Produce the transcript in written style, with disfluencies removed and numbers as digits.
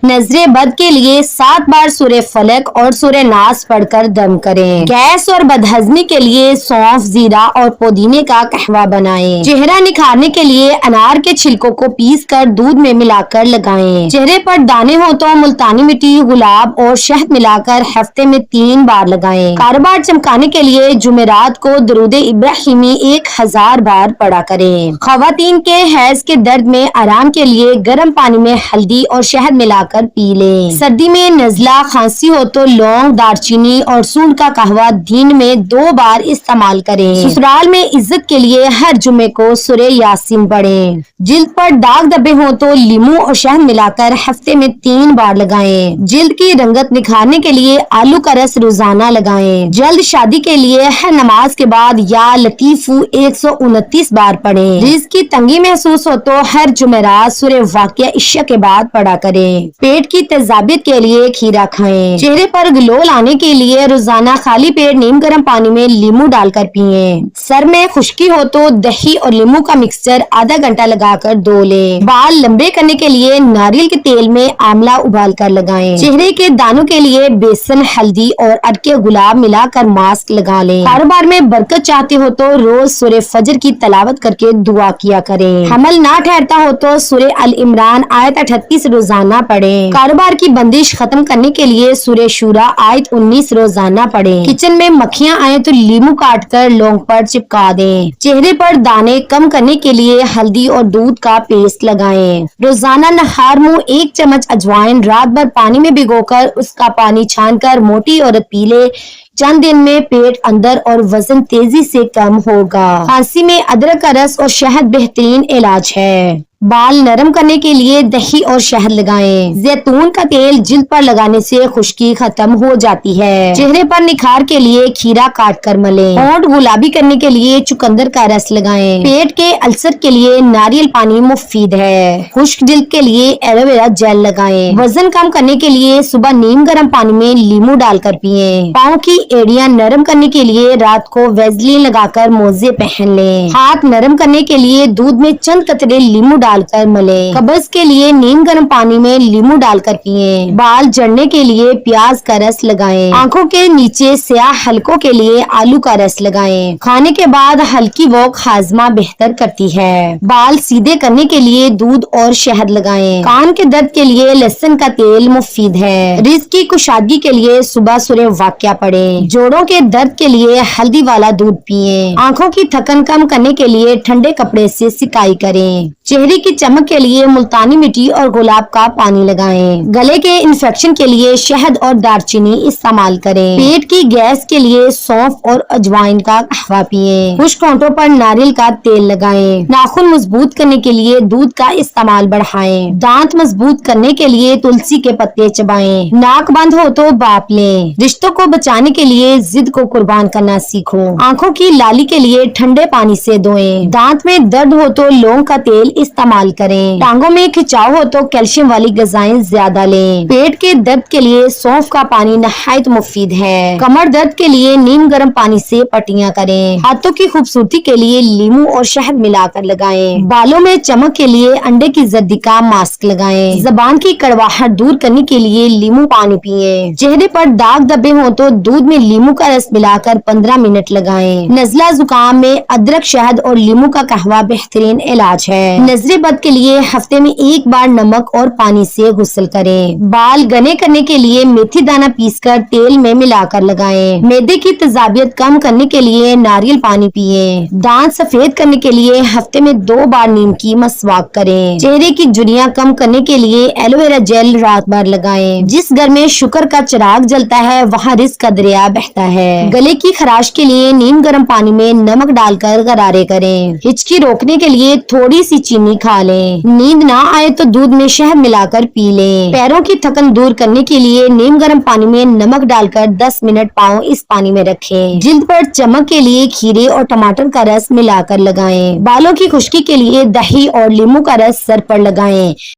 نظر بد کے لیے 7 بار سورہ فلق اور سورہ ناس پڑھ کر دم کریں۔ گیس اور بدہضمی کے لیے سونف، زیرہ اور پودینے کا قہوہ بنائیں۔ چہرہ نکھارنے کے لیے انار کے چھلکوں کو پیس کر دودھ میں ملا کر لگائیں۔ چہرے پر دانے ہو تو ملتانی مٹی، گلاب اور شہد ملا کر ہفتے میں 3 بار لگائیں۔ کاروبار چمکانے کے لیے جمعرات کو درود ابراہیمی 1000 بار پڑھا کریں۔ خواتین کے حیض کے درد میں آرام کے لیے گرم پانی میں ہلدی اور شہد ملا کر پی لیں۔ سردی میں نزلہ، کھانسی ہو تو لونگ، دارچینی اور سونڈ کا قہوہ دن میں 2 بار استعمال کریں۔ سسرال میں عزت کے لیے ہر جمعے کو سورہ یاسین پڑھیں۔ جلد پر داغ دبے ہوں تو لیموں اور شہد ملا کر ہفتے میں 3 بار لگائیں۔ جلد کی رنگت نکھارنے کے لیے آلو کا رس روزانہ لگائیں۔ جلد شادی کے لیے ہر نماز کے بعد یا لطیف 129 بار پڑھیں۔ رزق کی تنگی محسوس ہو تو ہر جمعرات سورہ واقعہ عشاء کے بعد پڑھا کریں۔ پیٹ کی تیزابیت کے لیے کھیرا کھائیں۔ چہرے پر گلو لانے کے لیے روزانہ خالی پیٹ نیم گرم پانی میں لیموں ڈال کر پیئیں۔ سر میں خشکی ہو تو دہی اور لیموں کا مکسچر آدھا گھنٹہ لگا کر دھو لیں۔ بال لمبے کرنے کے لیے ناریل کے تیل میں آملہ ابال کر لگائیں۔ چہرے کے دانوں کے لیے بیسن، ہلدی اور ارکے گلاب ملا کر ماسک لگا لیں۔ کاروبار میں برکت چاہتے ہو تو روز سورہ فجر کی تلاوت کر کے دعا کیا کریں۔ حمل نہ ٹھہرتا ہو تو سورہ ال عمران آیت 38 روزانہ پڑھیں۔ کاروبار کی بندش ختم کرنے کے لیے سورہ شورا آیت 19 روزانہ پڑھیں۔ کچن میں مکھیاں آئیں تو لیموں کاٹ کر لونگ پر چپکا دیں۔ چہرے پر دانے کم کرنے کے لیے ہلدی اور دودھ کا پیسٹ لگائیں۔ روزانہ نہار منہ 1 چمچ اجوائن رات بھر پانی میں بھگو کر اس کا پانی چھان کر موٹی عورت پی لے۔ چند دن میں پیٹ اندر اور وزن تیزی سے کم ہوگا۔ کھانسی میں ادرک کا رس اور شہد بہترین علاج ہے۔ بال نرم کرنے کے لیے دہی اور شہد لگائیں۔ زیتون کا تیل جلد پر لگانے سے خشکی ختم ہو جاتی ہے۔ چہرے پر نکھار کے لیے کھیرا کاٹ کر ملیں۔ ہونٹ گلابی کرنے کے لیے چقندر کا رس لگائیں۔ پیٹ کے السر کے لیے ناریل پانی مفید ہے۔ خشک جلد کے لیے ایلو ویرا جیل لگائیں۔ وزن کم کرنے کے لیے صبح نیم گرم پانی میں لیموں ڈال کر پیئیں۔ پاؤں کی ایڑیاں نرم کرنے کے لیے رات کو ویزلین لگا کر موزے پہن لیں۔ ہاتھ نرم کرنے کے لیے دودھ میں چند قطرے لیموں ڈال کر ملیں۔ قبض کے لیے نیم گرم پانی میں لیموں ڈال کر پیئیں۔ بال جڑنے کے لیے پیاز کا رس لگائیں۔ آنکھوں کے نیچے سیاہ حلقوں کے لیے آلو کا رس لگائیں۔ کھانے کے بعد ہلکی واک ہاضمہ بہتر کرتی ہے۔ بال سیدھے کرنے کے لیے دودھ اور شہد لگائیں۔ کان کے درد کے لیے لہسن کا تیل مفید ہے۔ رزق کی کشادگی کے لیے صبح سورہ واقعہ پڑھیں۔ جوڑوں کے درد کے لیے ہلدی والا دودھ پیئیں۔ آنکھوں کی تھکن کم کرنے کے لیے ٹھنڈے کپڑے سے سکائی کریں۔ چہرے کی چمک کے لیے ملتانی مٹی اور گلاب کا پانی لگائیں۔ گلے کے انفیکشن کے لیے شہد اور دارچینی استعمال کریں۔ پیٹ کی گیس کے لیے سونف اور اجوائن کا قہوہ پیئیں۔ خشک ہونٹوں پر ناریل کا تیل لگائیں۔ ناخن مضبوط کرنے کے لیے دودھ کا استعمال بڑھائیں۔ دانت مضبوط کرنے کے لیے تلسی کے پتے چبائیں۔ ناک بند ہو تو بھاپ لیں۔ رشتوں کو بچانے کے لیے ضد کو قربان کرنا سیکھو۔ آنکھوں کی لالی کے لیے ٹھنڈے پانی سے دھوئیں۔ دانت میں درد ہو تو لونگ کا تیل استعمال کریں۔ ٹانگوں میں کھچاؤ ہو تو کیلشیم والی غذائیں زیادہ لیں۔ پیٹ کے درد کے لیے سونف کا پانی نہایت مفید ہے۔ کمر درد کے لیے نیم گرم پانی سے پٹیاں کریں۔ ہاتھوں کی خوبصورتی کے لیے لیموں اور شہد ملا کر لگائیں۔ بالوں میں چمک کے لیے انڈے کی زردی کا ماسک لگائیں۔ زبان کی کڑواہٹ دور کرنے کے لیے لیموں پانی پیئیں۔ چہرے پر داغ دبے ہوں تو دودھ میں لیموں کا رس ملا کر 15 منٹ لگائیں۔ نزلہ زکام میں ادرک، شہد اور لیموں کا قہوہ بہترین علاج ہے۔ نظر بد کے لیے ہفتے میں 1 بار نمک اور پانی سے غسل کریں۔ بال گھنے کرنے کے لیے میتھی دانہ پیس کر تیل میں ملا کر لگائیں۔ معدے کی تیزابیت کم کرنے کے لیے ناریل پانی پیئیں۔ دانت سفید کرنے کے لیے ہفتے میں 2 بار نیم کی مسواک کریں۔ چہرے کی جھریاں کم کرنے کے لیے ایلو ویرا جیل رات بھر لگائیں۔ جس گھر میں شکر کا چراغ جلتا ہے وہاں رزق کا دریا بہتا ہے۔ گلے کی خراش کے لیے نیم گرم پانی میں نمک ڈال کر غرارے کریں۔ ہچکی روکنے کے لیے تھوڑی سی چینی کھا لیں۔ نیند نہ آئے تو دودھ میں شہد ملا کر پی لیں۔ پیروں کی تھکن دور کرنے کے لیے نیم گرم پانی میں نمک ڈال کر 10 منٹ پاؤں اس پانی میں رکھیں۔ جلد پر چمک کے لیے کھیرے اور ٹماٹر کا رس ملا کر لگائیں۔ بالوں کی خشکی کے لیے دہی اور لیموں کا رس سر پر لگائیں۔